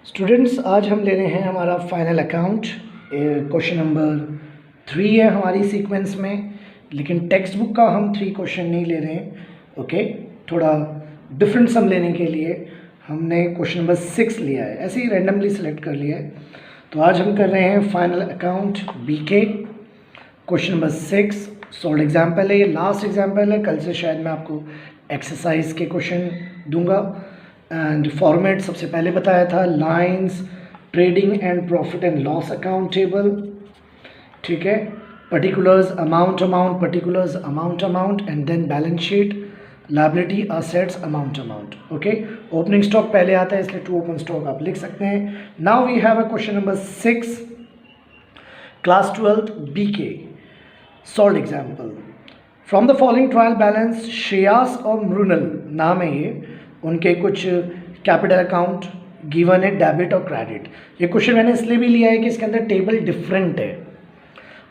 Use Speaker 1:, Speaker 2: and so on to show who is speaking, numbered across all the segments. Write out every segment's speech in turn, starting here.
Speaker 1: Students, आज हम ले रहे हैं हमारा फाइनल अकाउंट। क्वेश्चन नंबर 3 है हमारी सीक्वेंस में, लेकिन टेक्स्ट बुक का हम 3 क्वेश्चन नहीं ले रहे हैं। ओके, थोड़ा डिफरेंट सम लेने के लिए हमने क्वेश्चन नंबर 6 लिया है, ऐसे ही रैंडमली सेलेक्ट कर लिया है। तो आज हम कर रहे हैं final account BK question number 6। Solve example है, ये लास्ट एग्जाम्पल है। कल से शायद मैं आपको एक्सरसाइज के क्वेश्चन दूंगा। एंड फॉर्मेट सबसे पहले बताया था, lines, trading and profit and loss account table, ठीक है, particulars, amount, particulars, amount and then balance sheet, liability, assets, amount. Okay, opening stock पहले आता है, इसलिए टू ओपन स्टॉक आप लिख सकते हैं। Now we have a question number 6 class 12th BK solve example. From the following trial balance, Shreyas और मृणल नाम है ये, उनके कुछ कैपिटल अकाउंट गिवन है, डेबिट और क्रेडिट। ये क्वेश्चन मैंने इसलिए भी लिया है कि इसके अंदर टेबल डिफरेंट है।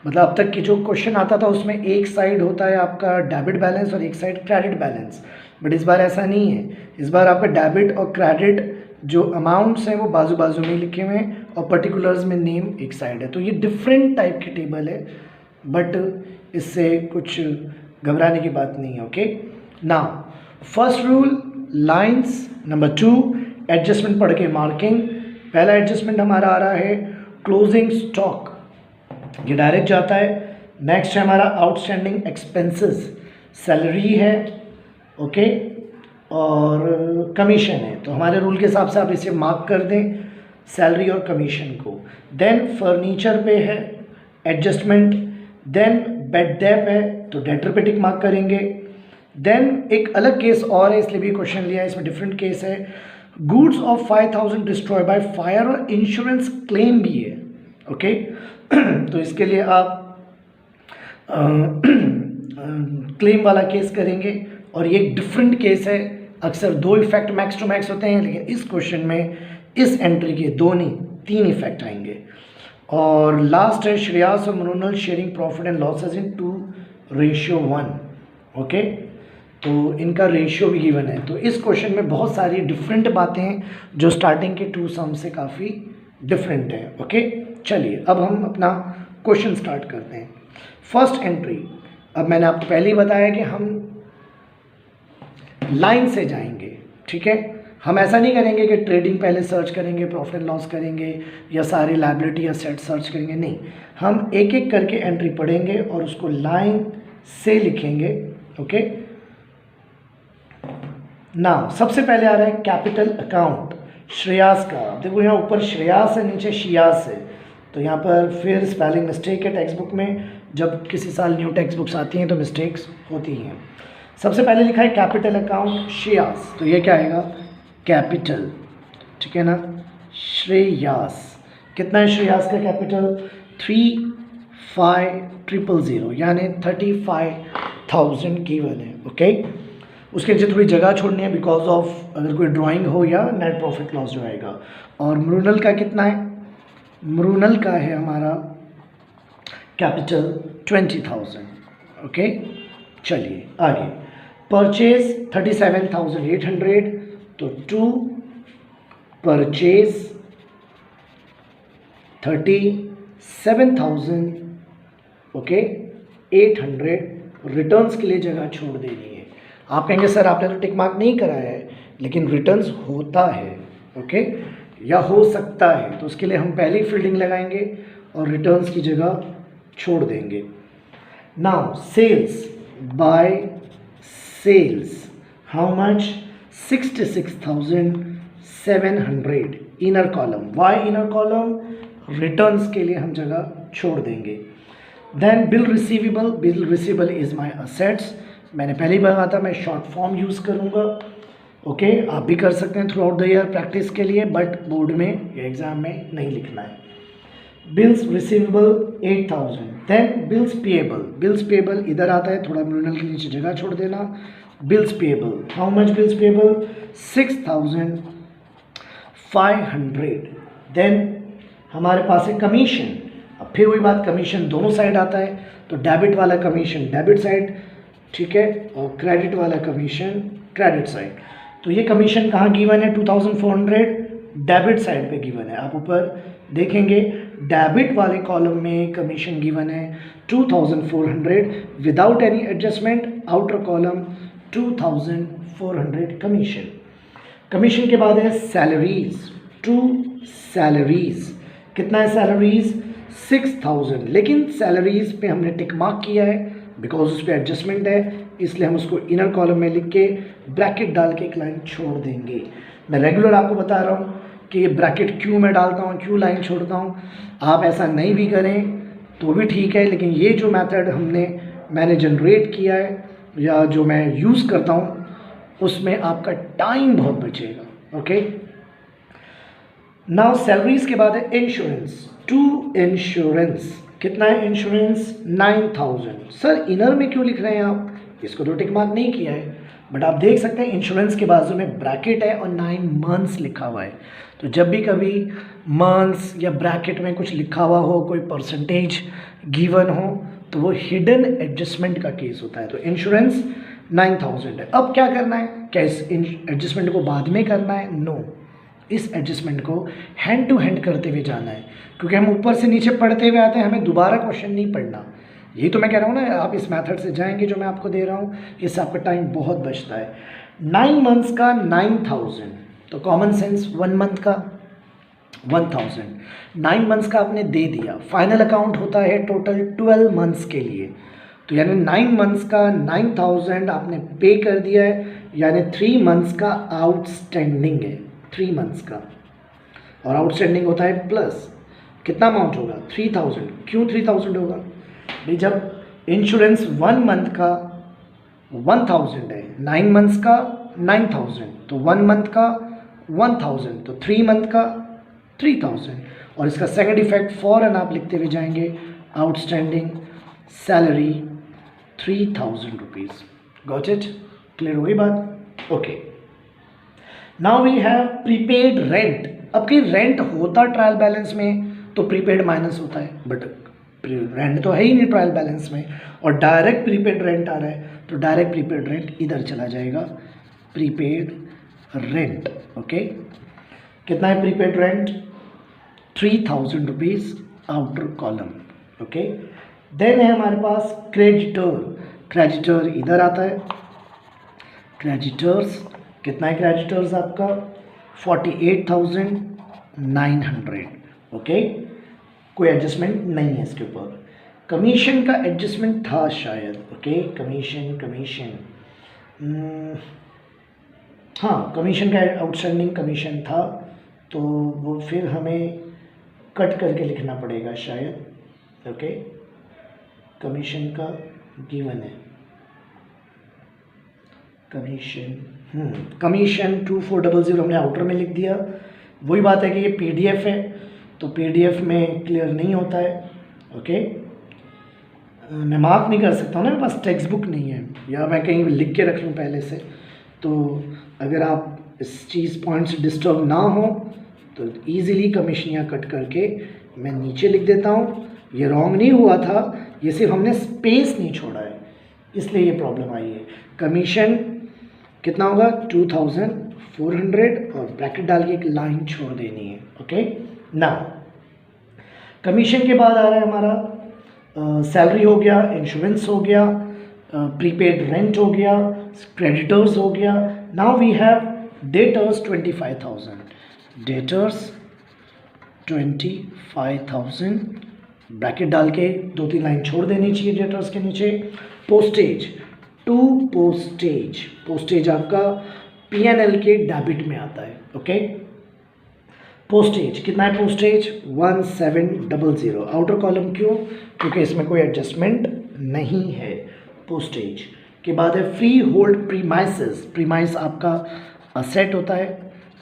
Speaker 1: मतलब अब तक की जो क्वेश्चन आता था उसमें एक साइड होता है आपका डेबिट बैलेंस और एक साइड क्रेडिट बैलेंस, बट इस बार ऐसा नहीं है। इस बार आपका डेबिट और क्रेडिट जो अमाउंट्स हैं वो बाजू बाजू में लिखे हुए हैं और पर्टिकुलर्स में नेम एक साइड है। तो ये डिफरेंट टाइप की टेबल है, बट इससे कुछ घबराने की बात नहीं है। Okay, now first rule, lines. Number 2, adjustment पढ़ के मार्किंग। पहला एडजस्टमेंट हमारा आ रहा है क्लोजिंग स्टॉक, ये डायरेक्ट जाता है। नेक्स्ट है हमारा आउटस्टैंडिंग एक्सपेंसेस, सैलरी है, ओके, और कमीशन है। तो हमारे रूल के हिसाब से आप इसे मार्क कर दें, सैलरी और कमीशन को। देन फर्नीचर पे है एडजस्टमेंट, देन बेड डेप है तो डेटर पे टिक मार्क करेंगे। देन एक अलग केस और है, इसलिए भी क्वेश्चन लिया है, इसमें डिफरेंट केस है। Goods of 5000 destroy by fire और इंश्योरेंस क्लेम भी है। ओके तो इसके लिए आप क्लेम वाला केस करेंगे, और ये एक डिफरेंट केस है। अक्सर 2 इफेक्ट मैक्स टू मैक्स होते हैं, लेकिन इस क्वेश्चन में इस एंट्री के 2 नहीं 3 इफेक्ट आएंगे। और लास्ट है श्रेयास और Mrinal sharing profit and losses in 2:1। Okay, तो इनका रेशियो भी गिवन है। तो इस क्वेश्चन में बहुत सारी डिफरेंट बातें हैं जो स्टार्टिंग के 2 सम से काफ़ी डिफरेंट है। ओके, चलिए अब हम अपना क्वेश्चन स्टार्ट करते हैं। फर्स्ट एंट्री, अब मैंने आपको पहले ही बताया कि हम लाइन से जाएंगे, ठीक है। हम ऐसा नहीं करेंगे कि ट्रेडिंग पहले सर्च करेंगे, प्रॉफिट एंड लॉस करेंगे, या सारी लायबिलिटी या सेट सर्च करेंगे, नहीं। हम एक एक करके एंट्री पढ़ेंगे और उसको लाइन से लिखेंगे। ओके, नाउ सबसे पहले आ रहा है कैपिटल अकाउंट श्रेयास का। देखो यहाँ ऊपर श्रेयास है, नीचे शियास है, तो यहाँ पर फिर स्पेलिंग मिस्टेक है। टेक्स्ट बुक में जब किसी साल न्यू टेक्स्ट बुक्स आती हैं तो मिस्टेक्स होती हैं। सबसे पहले लिखा है कैपिटल अकाउंट श्रेयास, तो ये क्या आएगा, कैपिटल, ठीक है ना, श्रेयास। कितना है श्रेयास का कैपिटल, 35,000, यानी 35,000 गिवन है। ओके, उसके नीचे थोड़ी जगह छोड़नी है बिकॉज ऑफ अगर कोई ड्राइंग हो या नेट प्रॉफिट लॉस जो आएगा। और मृणल का कितना है, मृणल का है हमारा कैपिटल 20,000। ओके, चलिए आगे। परचेज 37,800, तो टू परचेज 37,000, ओके, 800। रिटर्न्स के लिए जगह छोड़ देनी है। आप कहेंगे सर आपने तो टिक मार्क नहीं कराया है, लेकिन रिटर्न्स होता है, ओके, या हो सकता है, तो उसके लिए हम पहले ही फील्डिंग लगाएंगे और रिटर्न्स की जगह छोड़ देंगे। Now sales, by sales how much, 66,700 inner column. Why inner column, returns के लिए हम जगह छोड़ देंगे। Then bill receivable is my assets, मैंने पहले ही बताया था मैं शॉर्ट फॉर्म यूज़ करूँगा। ओके, आप भी कर सकते हैं throughout the year practice के लिए, बट बोर्ड में या एग्जाम में नहीं लिखना है। Bills receivable 8,000। Then bills payable, bills payable इधर आता है, थोड़ा मृणल के नीचे जगह छोड़ देना। Bills payable, how much bills payable, 6,500। Then हमारे पास है कमीशन। अब फिर वही बात, कमीशन दोनों साइड आता है, तो डेबिट वाला कमीशन डेबिट साइड, ठीक है, और क्रेडिट वाला कमीशन क्रेडिट साइड। तो ये कमीशन कहाँ गिवन है, 2,400 डेबिट साइड पे गिवन है। आप ऊपर देखेंगे डेबिट वाले कॉलम में कमीशन गिवन है 2400 without any adjustment, outer column 2400 commission. Commission के बाद है सैलरीज, टू सैलरीज, कितना है सैलरीज 6000, लेकिन सैलरीज पे हमने टिक मार्क किया है बिकॉज उस पर एडजस्टमेंट है, इसलिए हम उसको इनर कॉलम में लिख के ब्रैकेट डाल के एक लाइन छोड़ देंगे। मैं रेगुलर आपको बता रहा हूँ कि ये ब्रैकेट क्यों मैं डालता हूँ, क्यों लाइन छोड़ता हूँ। आप ऐसा नहीं भी करें तो भी ठीक है, लेकिन ये जो मेथड मैंने जनरेट किया है या जो मैं यूज़ करता हूँ उसमें आपका टाइम बहुत बचेगा। ओके, नाउ सैलरीज के बाद है इंश्योरेंस, टू इंश्योरेंस, कितना है इंश्योरेंस 9000। सर इनर में क्यों लिख रहे हैं आप, इसको तो टिक मार्क नहीं किया है, बट आप देख सकते हैं इंश्योरेंस के बाजू में ब्रैकेट है और 9 मंथ्स लिखा हुआ है। तो जब भी कभी मंथ्स या ब्रैकेट में कुछ लिखा हुआ हो, कोई परसेंटेज गिवन हो, तो वो हिडन एडजस्टमेंट का केस होता है। तो इंश्योरेंस 9000 है। अब क्या करना है, क्या इस एडजस्टमेंट को बाद में करना है? नो, इस एडजस्टमेंट को हैंड टू हैंड करते हुए जाना है, क्योंकि हम ऊपर से नीचे पढ़ते हुए आते हैं, हमें दोबारा क्वेश्चन नहीं पढ़ना। यही तो मैं कह रहा हूँ ना, आप इस मेथड से जाएंगे जो मैं आपको दे रहा हूँ, इससे आपका टाइम बहुत बचता है। 9 मंथ्स का 9000, तो कॉमन सेंस 1 मंथ का 1000, 9 मंथ्स का आपने दे दिया। फाइनल अकाउंट होता है टोटल 12 मंथ्स के लिए, तो यानी 9 मंथ्स का 9000 आपने पे कर दिया है, यानी 3 मंथ्स का आउटस्टैंडिंग है, 3 मंथ्स का, और आउटस्टैंडिंग होता है प्लस, कितना अमाउंट होगा 3000। क्यों 3000 होगा भाई, जब इंश्योरेंस 1 मंथ का 1000 है, 9 मंथ्स का 9000, तो 1 मंथ का 1000, तो 3 मंथ का 3000, और इसका सेकंड इफेक्ट फॉरन आप लिखते हुए जाएंगे outstanding salary 3000 rupees. Got it, clear हो गई बात? Okay, now we have prepaid rent. अब कि रेंट होता ट्रायल बैलेंस में तो प्रीपेड माइनस होता है, बट रेंट तो है ही नहीं ट्रायल बैलेंस में, और डायरेक्ट प्रीपेड रेंट आ रहा है, तो डायरेक्ट प्रीपेड रेंट इधर चला जाएगा, प्रीपेड रेंट। ओके, कितना है prepaid rent 3000 rupees, outer column. Okay, then है हमारे पास क्रेडिटर, क्रेडिटर इधर आता है, क्रेडिटर्स, कितना है क्रेडिटर्स आपका 48,900। ओके, कोई एडजस्टमेंट नहीं है इसके ऊपर। कमीशन का एडजस्टमेंट था शायद। ओके, कमीशन हाँ, कमीशन का आउटस्टैंडिंग कमीशन था, तो वो फिर हमें कट करके लिखना पड़ेगा शायद। ओके, कमीशन का गिवन है, कमीशन 2400 हमने आउटर में लिख दिया। वही बात है कि ये पीडीएफ है, तो पीडीएफ में क्लियर नहीं होता है। ओके, मैं मार्क नहीं कर सकता हूँ ना, मेरे पास टेक्स्ट बुक नहीं है, या मैं कहीं लिख के रख लूँ पहले से। तो अगर आप इस चीज़ पॉइंट से डिस्टर्ब ना हो तो ईज़िली कमीशनियाँ कट करके मैं नीचे लिख देता हूँ। ये रॉन्ग नहीं हुआ था, ये सिर्फ हमने स्पेस नहीं छोड़ा है, इसलिए ये प्रॉब्लम आई है। कमीशन कितना होगा 2400, और ब्रैकेट डाल के एक लाइन छोड़ देनी है। ओके, ना कमीशन के बाद आ रहा है हमारा सैलरी हो गया, इंश्योरेंस हो गया, प्रीपेड रेंट हो गया, क्रेडिटर्स हो गया। Now we have debtors 25,000, debtors 25,000, bracket डाल के 2-3 लाइन छोड़ देनी चाहिए डेटर्स के नीचे। पोस्टेज, टू पोस्टेज, पोस्टेज आपका पीएनएल के डेबिट में आता है। ओके, पोस्टेज कितना है, पोस्टेज 1700, आउटर कॉलम क्यों, क्योंकि इसमें कोई एडजस्टमेंट नहीं है। पोस्टेज के बाद है फ्री होल्ड प्रीमाइसेस, प्रीमाइस आपका असेट होता है,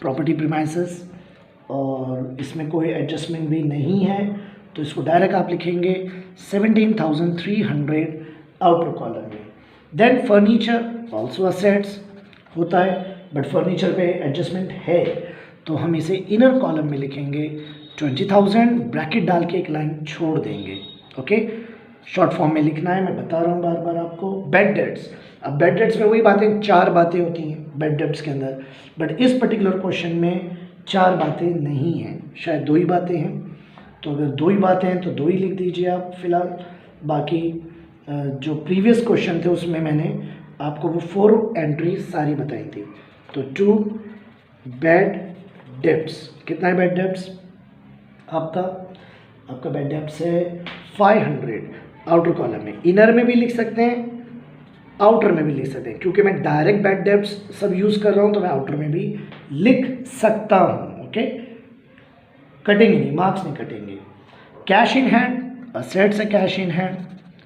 Speaker 1: प्रॉपर्टी प्रीमाइसेस, और इसमें कोई एडजस्टमेंट भी नहीं है, तो इसको डायरेक्ट आप लिखेंगे 17,300 आउटर कॉलम में। देन फर्नीचर ऑल्सो असेट्स होता है, बट फर्नीचर पे एडजस्टमेंट है, तो हम इसे इनर कॉलम में लिखेंगे 20,000, ब्रैकेट डाल के एक लाइन छोड़ देंगे। ओके, शॉर्ट फॉर्म में लिखना है, मैं बता रहा हूँ बार बार आपको। बेड डेट्स, अब बेड डेट्स में वही बातें, 4 बातें होती हैं बेड डेट्स के अंदर, बट इस पर्टिकुलर क्वेश्चन में 4 बातें नहीं हैं, शायद 2 ही बातें हैं। तो अगर 2 ही बातें हैं तो 2 ही लिख दीजिए आप फ़िलहाल। बाकी जो प्रीवियस क्वेश्चन थे उसमें मैंने आपको वो 4 एंट्री सारी बताई थी। तो 2 बैड डेब्ट्स, कितना है बैड डेब्ट्स आपका बैड डेब्ट्स है 500 आउटर कॉलम में। इनर में भी लिख सकते हैं, आउटर में भी लिख सकते हैं, क्योंकि मैं डायरेक्ट बैड डेब्ट्स सब यूज़ कर रहा हूँ तो मैं आउटर में भी लिख सकता हूँ। ओके, कटेंगे नहीं, मार्क्स नहीं कटेंगे। कैश इन हैंड, असेट्स है cash in hand,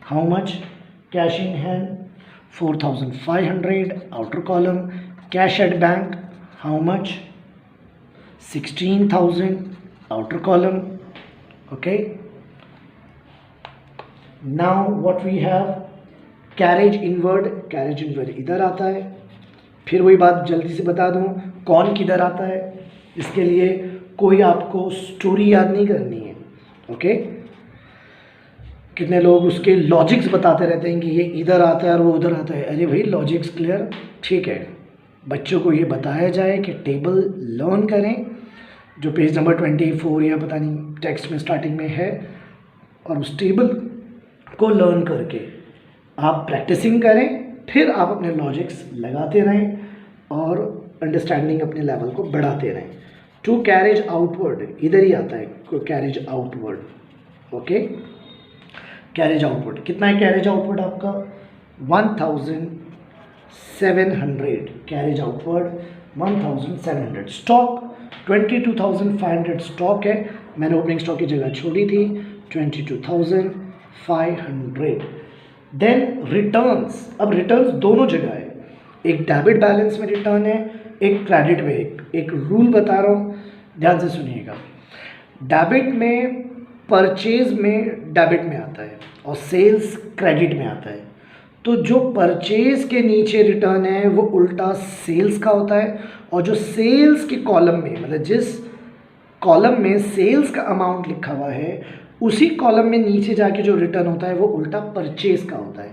Speaker 1: how much cash in hand 4500 outer column. Cash at bank, how much 16,000 outer column. Okay, now what we have carriage inward इधर आता है। फिर वही बात जल्दी से बता दूं, कौन किधर आता है, इसके लिए कोई आपको स्टोरी याद नहीं करनी है। ओके, कितने लोग उसके लॉजिक्स बताते रहते हैं कि ये इधर आता है और वो उधर आता है। अरे भाई लॉजिक्स क्लियर, ठीक है, बच्चों को ये बताया जाए कि टेबल लर्न करें जो पेज नंबर 24 या पता नहीं टेक्स्ट में स्टार्टिंग में है, और उस टेबल को लर्न करके आप प्रैक्टिसिंग करें, फिर आप अपने लॉजिक्स लगाते रहें और अंडरस्टैंडिंग अपने लेवल को बढ़ाते रहें। टू कैरेज आउटवर्ड, इधर ही आता है carriage outward. Okay, carriage outward कितना है? कैरेज आउटवर्ड आपका 1700, कैरेज आउटवर्ड 1700। स्टॉक 22,500 स्टॉक है, मैंने ओपनिंग स्टॉक की जगह छोड़ी थी 22,500। देन रिटर्न्स, अब रिटर्न्स दोनों जगह है, एक डेबिट बैलेंस में रिटर्न है, एक क्रेडिट में। एक रूल बता रहा हूँ, ध्यान से सुनिएगा। डेबिट में परचेज में डेबिट में आता है और सेल्स क्रेडिट में आता है। तो जो परचेज के नीचे रिटर्न है वो उल्टा सेल्स का होता है, और जो सेल्स के कॉलम में, मतलब जिस कॉलम में सेल्स का अमाउंट लिखा हुआ है उसी कॉलम में नीचे जाके जो रिटर्न होता है वो उल्टा परचेज का होता है।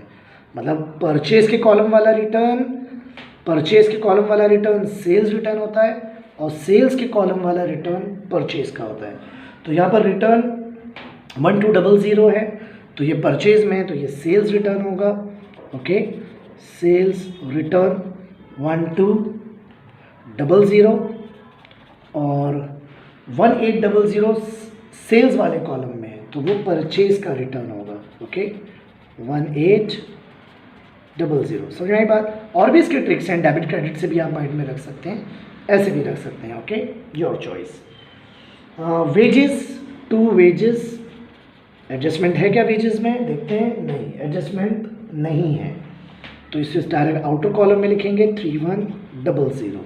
Speaker 1: मतलब परचेज के कॉलम वाला रिटर्न सेल्स रिटर्न होता है, और सेल्स के कॉलम वाला रिटर्न परचेज का होता है। तो यहाँ पर रिटर्न 1200 है, तो ये परचेज में है तो ये सेल्स रिटर्न होगा। ओके, सेल्स रिटर्न 1200, और 1800 सेल्स वाले कॉलम में है तो वो परचेज का रिटर्न होगा। ओके, 1800। समझ में आई बात? और भी इसके ट्रिक्स हैं, डेबिट क्रेडिट से भी आप माइंड में रख सकते हैं, ऐसे भी रख सकते हैं। Okay, your choice. Wages, 2 wages, adjustment है क्या वेजेस में? देखते हैं, नहीं एडजस्टमेंट नहीं है, तो इसे डायरेक्ट आउटर कॉलम में लिखेंगे 3100।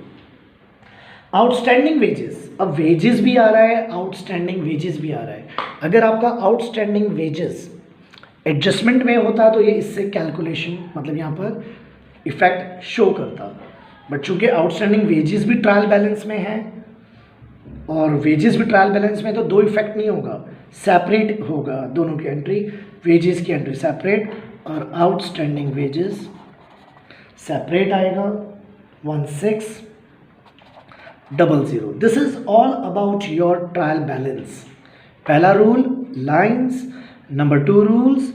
Speaker 1: आउटस्टैंडिंग वेजेस, अब वेजेस भी आ रहा है, आउटस्टैंडिंग वेजेस भी आ रहा है। अगर आपका आउटस्टैंडिंग वेजेस एडजस्टमेंट में होता तो ये इससे कैलकुलेशन, मतलब यहाँ पर इफेक्ट शो करता, बट चूंकि आउटस्टैंडिंग वेजेस भी ट्रायल बैलेंस में है और वेजेस भी ट्रायल बैलेंस में, तो 2 इफेक्ट नहीं होगा, सेपरेट होगा दोनों की एंट्री। वेजेस की एंट्री सेपरेट और आउटस्टैंडिंग वेजेस सेपरेट आएगा 1600। This is all about your trial balance. पहला rule lines, number 2 rules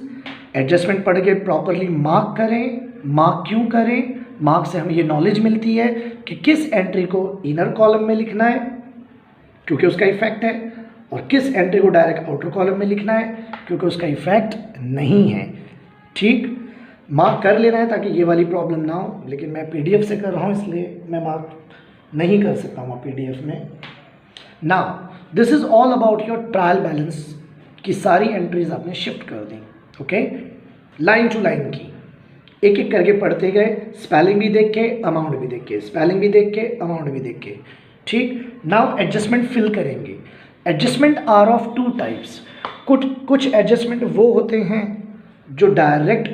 Speaker 1: adjustment पढ़ के प्रॉपरली मार्क करें। मार्क क्यों करें? मार्क से हमें ये नॉलेज मिलती है कि किस एंट्री को इनर कॉलम में लिखना है क्योंकि उसका इफेक्ट है, और किस एंट्री को डायरेक्ट आउटर कॉलम में लिखना है क्योंकि उसका इफेक्ट नहीं है। ठीक, मार्क कर लेना है ताकि ये वाली प्रॉब्लम ना हो, लेकिन मैं पीडीएफ से कर रहा हूँ इसलिए मैं मार्क नहीं कर सकता हूँ पीडीएफ में। Now this is all about your trial balance की सारी एंट्रीज आपने शिफ्ट कर दी। ओके, लाइन टू लाइन की एक एक करके पढ़ते गए, स्पेलिंग भी देख के, अमाउंट भी देख के, स्पेलिंग भी देख के, अमाउंट भी देख के। ठीक, नाउ एडजस्टमेंट फिल करेंगे। Adjustment are of 2 types. कुछ एडजस्टमेंट वो होते हैं जो डायरेक्ट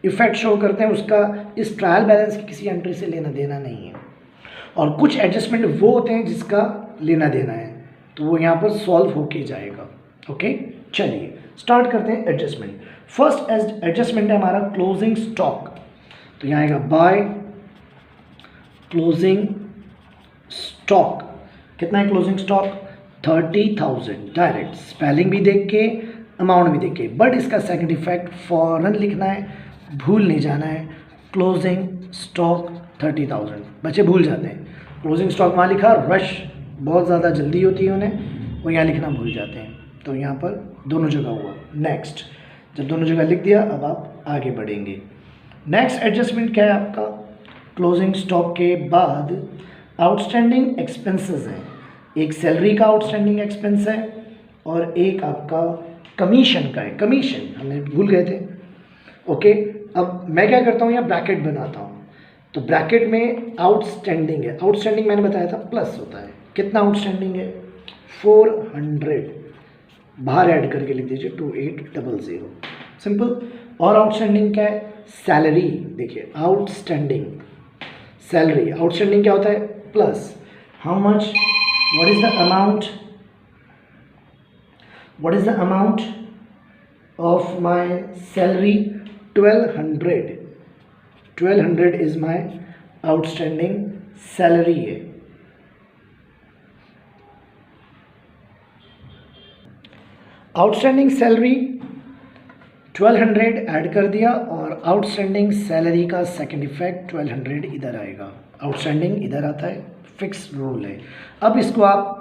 Speaker 1: इफेक्ट शो करते हैं, उसका इस ट्रायल बैलेंस की किसी एंट्री से लेना देना नहीं है, और कुछ एडजस्टमेंट वो होते हैं जिसका लेना देना है, तो वो यहाँ पर सॉल्व होके जाएगा। ओके, चलिए स्टार्ट करते हैं एडजस्टमेंट। फर्स्ट एडजस्टमेंट है हमारा क्लोजिंग स्टॉक, तो यहाँ आएगा बाय क्लोजिंग स्टॉक। कितना है क्लोजिंग स्टॉक? 30,000। डायरेक्ट स्पेलिंग भी देख के, अमाउंट भी देख के, बट इसका सेकंड इफेक्ट फौरन लिखना है, भूल नहीं जाना है। क्लोजिंग स्टॉक 30,000, बच्चे भूल जाते हैं। क्लोजिंग स्टॉक वहाँ लिखा, रश बहुत ज़्यादा जल्दी होती है उन्हें, वो यहाँ लिखना भूल जाते हैं, तो यहाँ पर दोनों जगह हुआ। नेक्स्ट, जब दोनों जगह लिख दिया अब आप आगे बढ़ेंगे। नेक्स्ट एडजस्टमेंट क्या है आपका? क्लोजिंग स्टॉक के बाद आउटस्टैंडिंग एक्सपेंसेस हैं, एक सैलरी का आउटस्टैंडिंग एक्सपेंस है और एक आपका कमीशन का है। कमीशन हमने भूल गए थे। ओके, अब मैं क्या करता हूँ, यहाँ ब्रैकेट बनाता हूँ, तो ब्रैकेट में आउटस्टैंडिंग है। आउटस्टैंडिंग मैंने बताया था प्लस होता है। कितना आउटस्टैंडिंग है? 400। बाहर ऐड करके लिख दीजिए 2800, सिंपल। और आउटस्टैंडिंग क्या है? सैलरी। देखिए आउटस्टैंडिंग सैलरी, आउटस्टैंडिंग क्या होता है? Plus. How much? What is the amount? What is the amount of my salary? 1200। 1200 is my outstanding salary है। आउटस्टैंडिंग सैलरी 1200 ऐड कर दिया और आउटस्टैंडिंग सैलरी का सेकंड इफेक्ट 1200 इधर आएगा, आउटस्टैंडिंग इधर आता है, फिक्स रूल है। अब इसको आप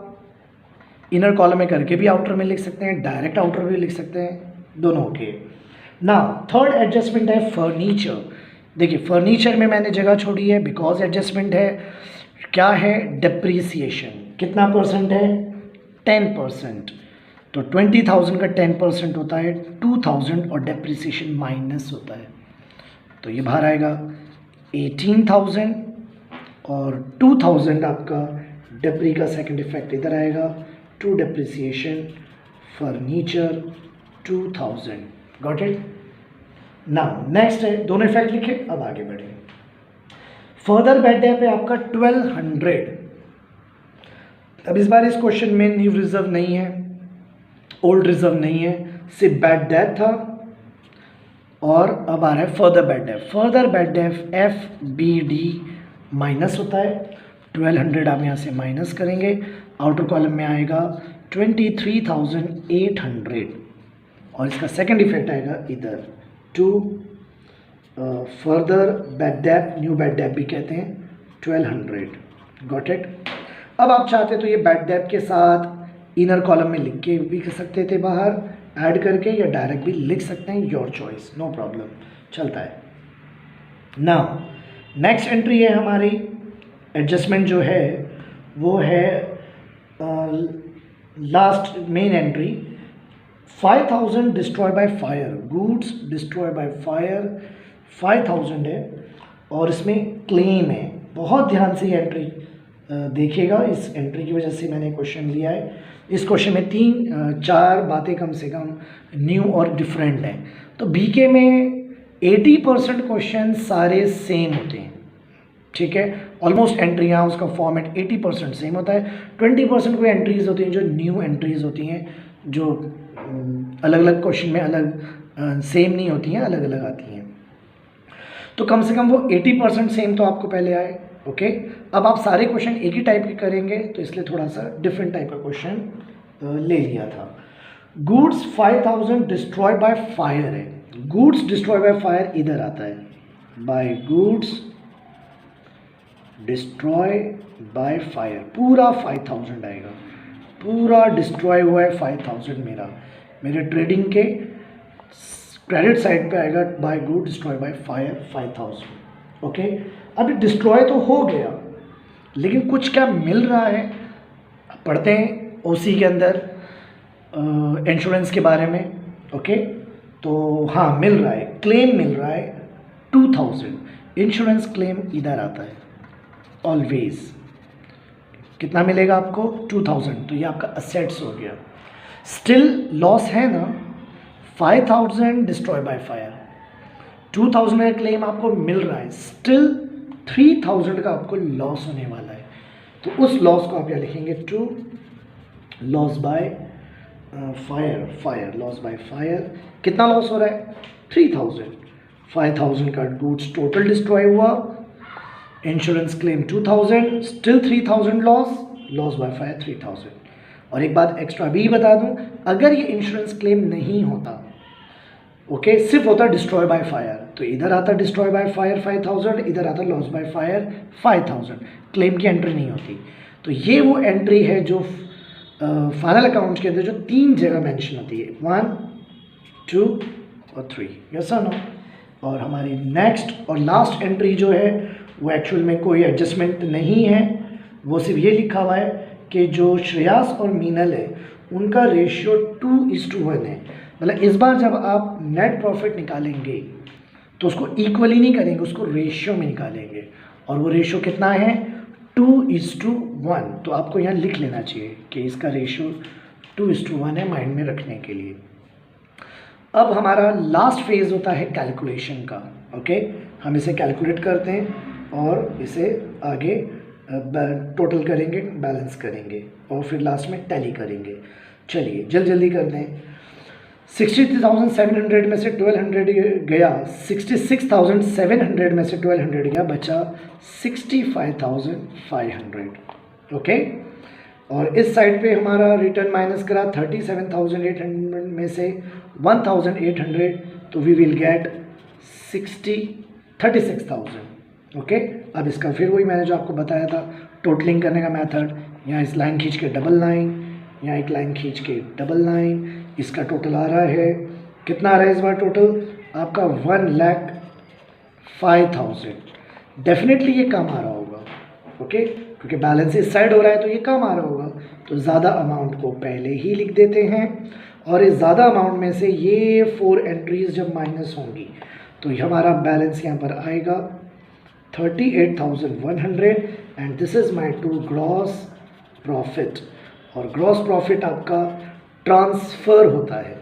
Speaker 1: इनर कॉलम में करके भी आउटर में लिख सकते हैं, डायरेक्ट आउटर भी लिख सकते हैं, दोनों के। नाउ थर्ड एडजस्टमेंट है फर्नीचर। देखिए फर्नीचर में मैंने जगह छोड़ी है बिकॉज एडजस्टमेंट है। क्या है? डिप्रिसिएशन। कितना परसेंट है? 10%। तो 20,000 का 10% होता है 2,000 और डेप्रिसिएशन माइनस होता है, तो ये बाहर आएगा 18,000 और 2,000 आपका डेप्री का सेकंड इफेक्ट इधर आएगा, to depreciation furniture 2,000। Got it? Now next है, दोनों इफेक्ट लिखे, अब आगे बढ़े। फर्दर बैड डेट पे आपका 1200। अब इस बार इस क्वेश्चन में न्यू रिजर्व नहीं है, ओल्ड रिजर्व नहीं है, सिर्फ बैड डेट था और अब आ रहा है further bad date. Further bad date FBD minus होता है, 1200 आप यहाँ से माइनस करेंगे, आउटर कॉलम में आएगा 23,800 और इसका सेकंड इफेक्ट आएगा इधर to further bad debt, new bad debt भी कहते हैं, 1200। Got it? अब आप चाहते तो ये बैड डेट के साथ इनर कॉलम में लिख के भी कर सकते थे बाहर ऐड करके, या डायरेक्ट भी लिख सकते हैं, योर चॉइस, नो प्रॉब्लम, चलता है। नाउ नेक्स्ट एंट्री है हमारी, एडजस्टमेंट जो है वो है last main entry, 5,000 destroy by fire, goods destroy by fire 5,000 है और इसमें क्लेम है। बहुत ध्यान से ये एंट्री देखिएगा, इस एंट्री की वजह से मैंने क्वेश्चन लिया है। इस क्वेश्चन में 3-4 बातें कम से कम न्यू और डिफरेंट हैं। तो बीके में 80% क्वेश्चन सारे सेम होते हैं, ठीक है, ऑलमोस्ट एंट्रियाँ, उसका फॉर्मेट 80% सेम होता है। 20% कोई एंट्रीज होती हैं जो न्यू एंट्रीज होती हैं, जो अलग अलग क्वेश्चन में अलग सेम नहीं होती हैं, अलग अलग आती हैं। तो कम से कम वो 80% सेम तो आपको पहले आए। ओके, अब आप सारे क्वेश्चन एक ही टाइप के करेंगे तो इसलिए थोड़ा सा डिफरेंट टाइप का क्वेश्चन ले लिया था। गुड्स 5,000 डिस्ट्रॉय बाय फायर है, गुड्स डिस्ट्रॉय बाय फायर इधर आता है, by goods destroy by fire, पूरा 5,000 आएगा, पूरा डिस्ट्रॉय हुआ है 5,000 मेरे ट्रेडिंग के क्रेडिट साइड पे आएगा, by good destroy by fire 5,000। Okay, अभी डिस्ट्रॉय तो हो गया लेकिन कुछ क्या मिल रहा है, पढ़ते हैं ओसी के अंदर इंश्योरेंस के बारे में। ओके, तो हाँ मिल रहा है, क्लेम मिल रहा है 2,000, इंश्योरेंस क्लेम इधर आता है ऑलवेज। कितना मिलेगा आपको? 2,000, तो ये आपका असेट्स हो गया। स्टिल लॉस है ना, 5,000 डिस्ट्रॉय बाय फायर, 2,000 का क्लेम आपको मिल रहा है, स्टिल 3,000 का आपको लॉस होने वाला है। तो उस लॉस को आप क्या लिखेंगे? To loss by fire, loss by fire. कितना लॉस हो रहा है? 3,000। 5,000 का गुड्स टोटल डिस्ट्रॉय हुआ, insurance claim 2,000, still 3,000 loss, loss by fire 3000। और एक बात एक्स्ट्रा भी बता दूं, अगर ये इंश्योरेंस क्लेम नहीं होता, ओके, सिर्फ होता डिस्ट्रॉय बाय फायर, तो इधर आता डिस्ट्रॉय बाय फायर 5000, इधर आता लॉस बाय फायर 5000, क्लेम की एंट्री नहीं होती। तो ये वो एंट्री है जो फाइनल अकाउंट के अंदर जो 3 जगह मेंशन होती है, 1, 2 और 3, यस और नो। और हमारी नेक्स्ट और लास्ट एंट्री जो है वो एक्चुअल में कोई एडजस्टमेंट नहीं है, वो सिर्फ ये लिखा हुआ है कि जो श्रेयास और मीनल है उनका रेशियो 2:1 है। मतलब इस बार जब आप नेट प्रॉफिट निकालेंगे तो उसको इक्वली नहीं करेंगे, उसको रेशियो में निकालेंगे, और वो रेशियो कितना है 2:1। तो आपको यहाँ लिख लेना चाहिए कि इसका रेशियो 2:1 है, माइंड में रखने के लिए। अब हमारा लास्ट फेज होता है कैलकुलेशन का, ओके। हम इसे कैलकुलेट करते हैं और इसे आगे टोटल करेंगे, बैलेंस करेंगे और फिर लास्ट में टैली करेंगे। चलिए जल्दी करते हैं। 63,700 में से 1200 गया, 66,700 में से 1200 गया, बचा 65,500, ओके। और इस साइड पे हमारा रिटर्न माइनस करा 37,800 में से 1,800, तो वी विल गेट 36,000, ओके। अब इसका फिर वही मैंने जो आपको बताया था टोटलिंग करने का मेथड, यहाँ इस लाइन खींच के डबल लाइन, यहाँ एक लाइन खींच के डबल लाइन, इसका टोटल आ रहा है कितना आ रहा है इस बार टोटल आपका 1,05,000। डेफिनेटली ये कम आ रहा होगा, ओके, क्योंकि बैलेंस इस साइड हो रहा है तो ये कम आ रहा होगा। तो ज़्यादा अमाउंट को पहले ही लिख देते हैं, और इस ज़्यादा अमाउंट में से ये 4 एंट्रीज जब माइनस होंगी तो हमारा बैलेंस यहाँ पर आएगा 38,100, and this is my to gross profit. और ग्रॉस प्रॉफिट आपका ट्रांसफ़र होता है।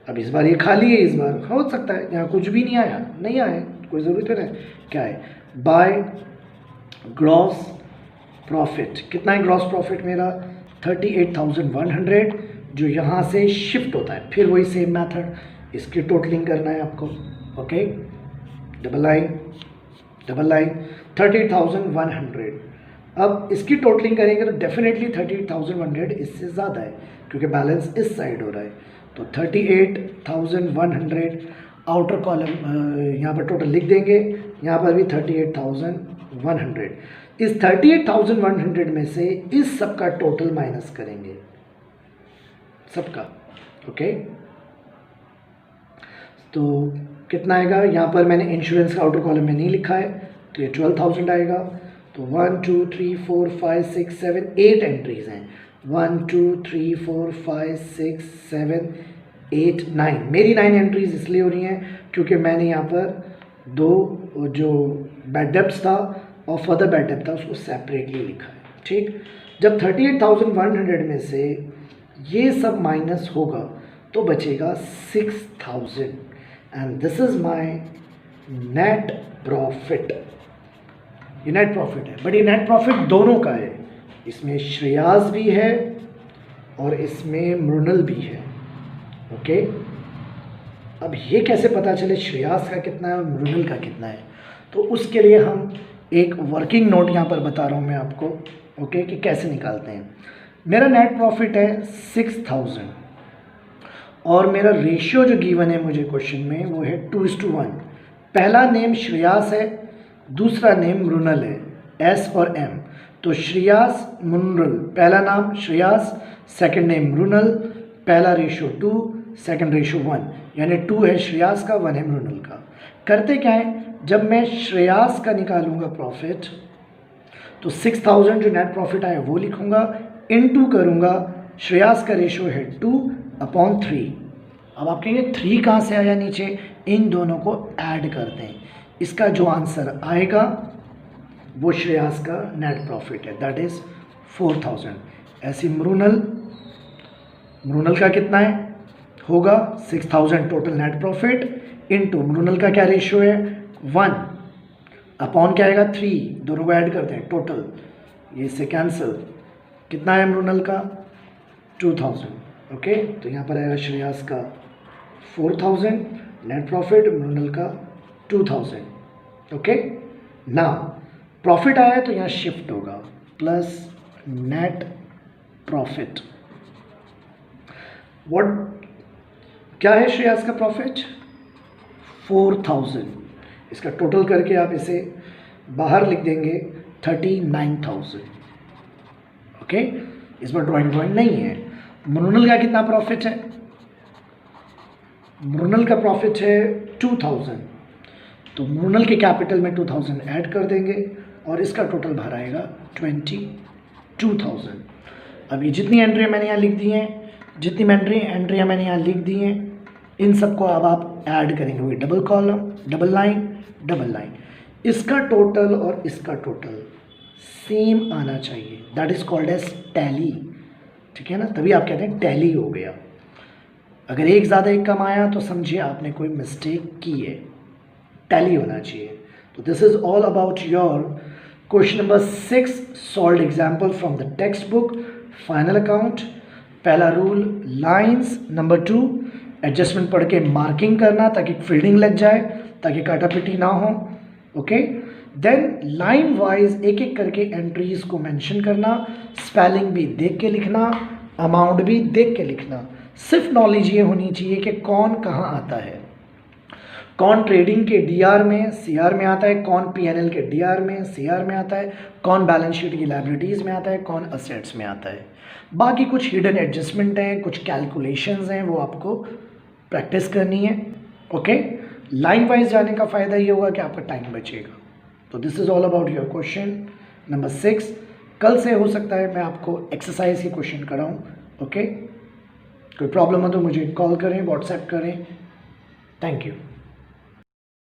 Speaker 1: अब इस बार ये खाली है, इस बार हो सकता है यहाँ कुछ भी नहीं आया, नहीं आया, कोई ज़रूरत है क्या है, बाय ग्रॉस प्रॉफिट। कितना है ग्रॉस प्रॉफिट मेरा 38,100, जो यहाँ से शिफ्ट होता है। फिर वही सेम मेथड, इसकी टोटलिंग करना है आपको, ओके। Double line 38,100। अब इसकी टोटलिंग करेंगे तो डेफिनेटली 38,100 इससे ज़्यादा है, क्योंकि बैलेंस इस साइड हो रहा है। तो 38,100 आउटर कॉलम यहाँ पर टोटल लिख देंगे, यहाँ पर भी 38,100। इस 38,100 में से इस सब का टोटल माइनस करेंगे, सबका, ओके। तो कितना आएगा, यहाँ पर मैंने इंश्योरेंस का आउटर कॉलम में नहीं लिखा है, तो ये 12,000 आएगा। तो 1 2 3 4 5 6 7 8 एंट्रीज हैं, 1 2 3 4 5 6 7 8 9। मेरी 9 एंट्रीज इसलिए हो रही हैं क्योंकि मैंने यहाँ पर 2 जो बैड डेब्ट्स था और फर्दर बैड डेब्ट था उसको सेपरेटली लिखा है, ठीक। जब 38,100 में से ये सब माइनस होगा तो बचेगा 6,000, and this is my net profit. ये नेट प्रॉफिट है, बट ये नेट प्रॉफिट दोनों का है, इसमें श्रेयास भी है और इसमें मृणल भी है, ओके। अब ये कैसे पता चले श्रेयास का कितना है और मृणल का कितना है, तो उसके लिए हम एक वर्किंग नोट यहाँ पर बता रहा हूँ मैं आपको, ओके, कि कैसे निकालते हैं। मेरा नेट प्रॉफिट है 6,000 और मेरा रेशियो जो गिवन है मुझे क्वेश्चन में वो है 2:1। पहला नेम श्रेयास है, दूसरा नेम मृणल है, एस और एम। तो श्रेयास मृणल, पहला नाम श्रेयास, सेकंड नेम मृणल, पहला रेशियो 2, सेकंड रेशियो 1, यानी 2 है श्रेयास का, 1 है मृणल का। करते क्या है, जब मैं श्रेयास का निकालूंगा प्रॉफिट तो 6,000 जो नेट प्रॉफिट आया वो लिखूंगा, इनटू करूंगा, श्रेयास का रेशियो है 2/3। अब आप कहेंगे 3 कहाँ से आया नीचे, इन दोनों को ऐड करते हैं, इसका जो आंसर आएगा वो श्रेयास का नेट प्रॉफिट है, दैट इज़ 4,000। ऐसी मृणल का कितना है, होगा 6,000 टोटल नेट प्रॉफिट, इनटू मृणल का क्या रेशियो है 1 अपॉन क्या आएगा 3, दोनों को ऐड करते हैं टोटल, ये इससे कैंसिल, कितना है मृणल का 2,000, ओके। तो यहाँ पर आएगा श्रेयास का 4,000 नेट प्रॉफिट, मृणल का 2,000, ओके। ना प्रॉफिट आया तो यहाँ शिफ्ट होगा, प्लस नेट प्रॉफिट। व्हाट क्या है श्रेयस का प्रॉफिट? 4000। इसका टोटल करके आप इसे बाहर लिख देंगे 39,000। ओके, इस बार ड्राइंग नहीं है। मृणाल का कितना प्रॉफिट है? मृणाल का प्रॉफिट है 2000, तो मृणाल के कैपिटल में 2000 ऐड कर देंगे और इसका टोटल बाहर आएगा 22,000। अब ये जितनी एंट्रियाँ मैंने यहाँ लिख दी हैं, जितनी एंट्रियाँ मैंने यहाँ लिख दी हैं, इन सबको अब आप ऐड करेंगे। वही डबल कॉलम, डबल लाइन, इसका टोटल और इसका टोटल सेम आना चाहिए। That is called as tally. ठीक है ना, तभी आप कहते हैं टैली हो गया। अगर एक ज़्यादा एक कम आया तो समझिए आपने कोई मिस्टेक की है, टैली होना चाहिए। तो this is all about your question number 6 solved example from the text book final account. पहला रूल लाइंस, नंबर 2 एडजस्टमेंट पढ़ के मार्किंग करना ताकि फील्डिंग लग जाए, ताकि काटापिटी ना हो। ओके, देन लाइन वाइज एक एक करके एंट्रीज को मेंशन करना, स्पेलिंग भी देख के लिखना, अमाउंट भी देख के लिखना। सिर्फ नॉलेज ये होनी चाहिए कि कौन कहाँ आता है, कौन ट्रेडिंग के डीआर में सीआर में आता है, कौन पीएनएल के डीआर में सीआर में आता है, कौन बैलेंस शीट की लायबिलिटीज़ में आता है, कौन असेट्स में आता है। बाकी कुछ हिडन एडजस्टमेंट हैं, कुछ कैलकुलेशंस हैं, वो आपको प्रैक्टिस करनी है। ओके, लाइन वाइज जाने का फ़ायदा ये होगा कि आपका टाइम बचेगा। तो this is all about your question number 6। कल से हो सकता है मैं आपको एक्सरसाइज के क्वेश्चन कराऊँ। ओके, कोई प्रॉब्लम हो तो मुझे कॉल करें, व्हाट्सएप करें। Thank you.